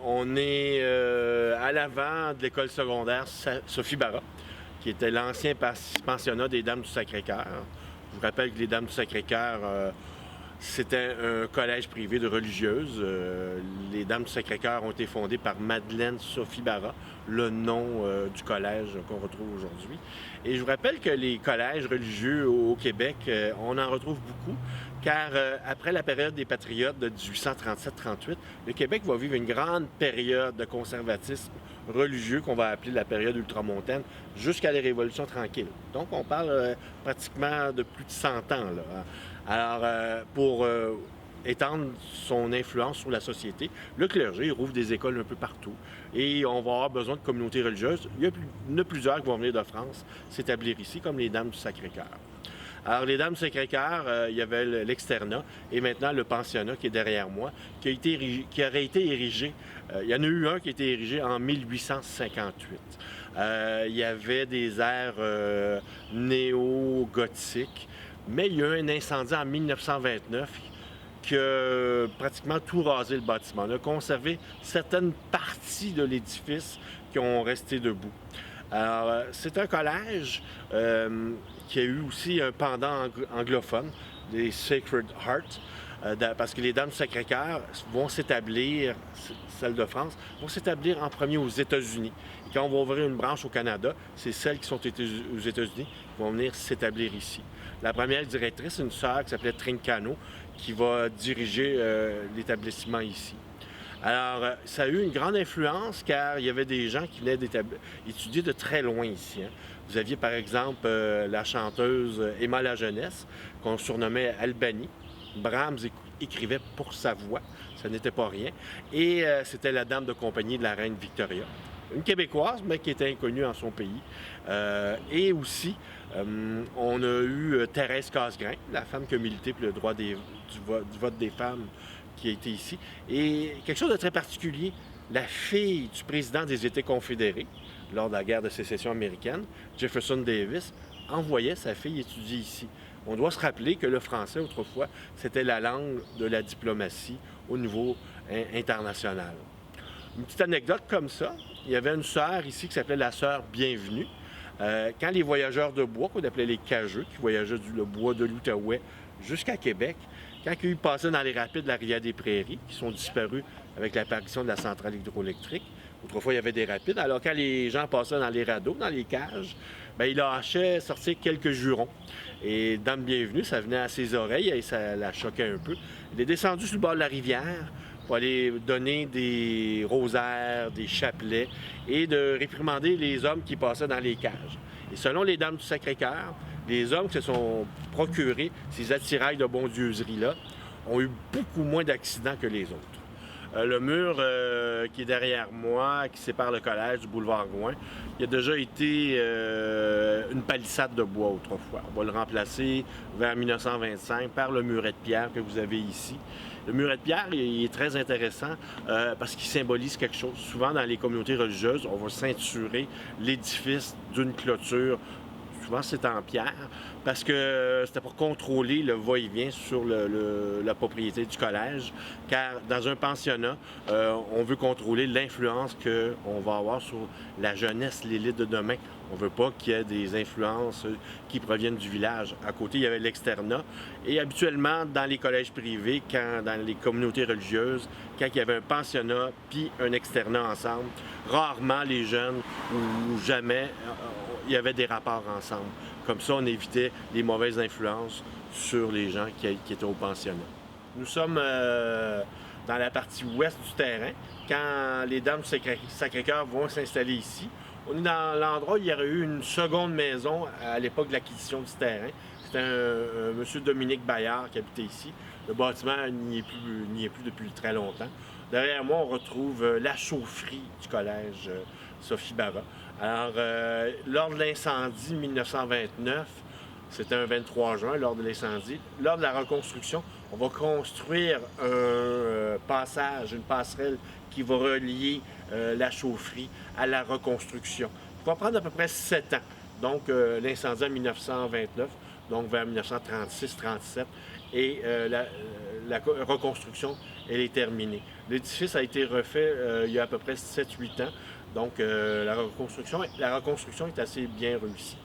On est à l'avant de l'école secondaire Sophie Barra, qui était l'ancien pensionnat des Dames du Sacré-Cœur. Je vous rappelle que les Dames du Sacré-Cœur, c'était un collège privé de religieuses. Les Dames du Sacré-Cœur ont été fondées par Madeleine Sophie Barra, le nom du collège qu'on retrouve aujourd'hui. Et je vous rappelle que les collèges religieux au Québec, on en retrouve beaucoup, car après la période des Patriotes de 1837-38, le Québec va vivre une grande période de conservatisme religieux qu'on va appeler la période ultramontaine, jusqu'à la Révolution tranquille. Donc on parle pratiquement de plus de 100 ans, là. Alors, pour étendre son influence sur la société, le clergé rouvre des écoles un peu partout. Et on va avoir besoin de communautés religieuses. Il y en a plusieurs qui vont venir de France s'établir ici, comme les Dames du Sacré-Cœur. Alors, les Dames du Sacré-Cœur, il y avait l'externat et maintenant le pensionnat qui est derrière moi, qui aurait été érigé. Il y en a eu un qui a été érigé en 1858. Il y avait des airs néo-gothiques, mais il y a eu un incendie en 1929 qui a pratiquement tout rasé le bâtiment. On a conservé certaines parties de l'édifice qui ont resté debout. Alors, c'est un collège qui a eu aussi un pendant anglophone, les Sacred Heart, parce que les Dames du Sacré-Cœur vont s'établir, celles de France, vont s'établir en premier aux États-Unis. Et quand on va ouvrir une branche au Canada, c'est celles qui sont aux États-Unis qui vont venir s'établir ici. La première directrice, une sœur qui s'appelait Trincano, qui va diriger l'établissement ici. Alors, ça a eu une grande influence car il y avait des gens qui venaient étudier de très loin ici. Hein. Vous aviez par exemple la chanteuse Emma La Jeunesse, qu'on surnommait Albanie. Brahms écrivait pour sa voix, ça n'était pas rien. Et c'était la dame de compagnie de la reine Victoria. Une Québécoise, mais qui était inconnue en son pays. Et aussi, on a eu Thérèse Casgrain, la femme qui a milité pour le droit du vote des femmes, qui a été ici. Et quelque chose de très particulier, la fille du président des États confédérés, lors de la guerre de sécession américaine, Jefferson Davis, envoyait sa fille étudier ici. On doit se rappeler que le français, autrefois, c'était la langue de la diplomatie au niveau international. Une petite anecdote comme ça, il y avait une sœur ici qui s'appelait la sœur Bienvenue. Quand les voyageurs de bois, qu'on appelait les cageux, qui voyageaient le bois de l'Outaouais jusqu'à Québec, quand ils passaient dans les rapides de la rivière des Prairies, qui sont disparus avec l'apparition de la centrale hydroélectrique, autrefois il y avait des rapides, alors quand les gens passaient dans les radeaux, dans les cages, bien, ils lâchaient sortir quelques jurons. Et Dame Bienvenue, ça venait à ses oreilles et ça la choquait un peu. Il est descendu sur le bord de la rivière pour aller donner des rosaires, des chapelets et de réprimander les hommes qui passaient dans les cages. Et selon les Dames du Sacré-Cœur, les hommes qui se sont procurés ces attirails de bondieuserie-là ont eu beaucoup moins d'accidents que les autres. Le mur qui est derrière moi, qui sépare le collège du boulevard Gouin, il a déjà été une palissade de bois autrefois. On va le remplacer vers 1925 par le muret de pierre que vous avez ici. Le muret de pierre, il est très intéressant parce qu'il symbolise quelque chose. Souvent, dans les communautés religieuses, on va ceinturer l'édifice d'une clôture. Souvent, c'est en pierre, parce que c'était pour contrôler le va-et-vient sur la propriété du collège, car dans un pensionnat, on veut contrôler l'influence qu'on va avoir sur la jeunesse, l'élite de demain. On ne veut pas qu'il y ait des influences qui proviennent du village. À côté, il y avait l'externat. Et habituellement, dans les collèges privés, dans les communautés religieuses, quand il y avait un pensionnat puis un externat ensemble, rarement les jeunes ou jamais il y avait des rapports ensemble. Comme ça, on évitait les mauvaises influences sur les gens qui étaient au pensionnat. Nous sommes dans la partie ouest du terrain, quand les Dames du Sacré-Cœur vont s'installer ici. On est dans l'endroit où il y aurait eu une seconde maison à l'époque de l'acquisition du terrain. C'était un monsieur Dominique Bayard qui habitait ici. Le bâtiment n'y est plus depuis très longtemps. Derrière moi, on retrouve la chaufferie du collège Sophie Barra. Alors, lors de l'incendie 1929, c'était un 23 juin, lors de l'incendie, lors de la reconstruction, on va construire un passage, une passerelle qui va relier la chaufferie à la reconstruction. Ça va prendre à peu près 7 ans. Donc, l'incendie en 1929, donc vers 1936-37, et reconstruction, elle est terminée. L'édifice a été refait il y a à peu près 7-8 ans. Donc, la reconstruction est assez bien réussie.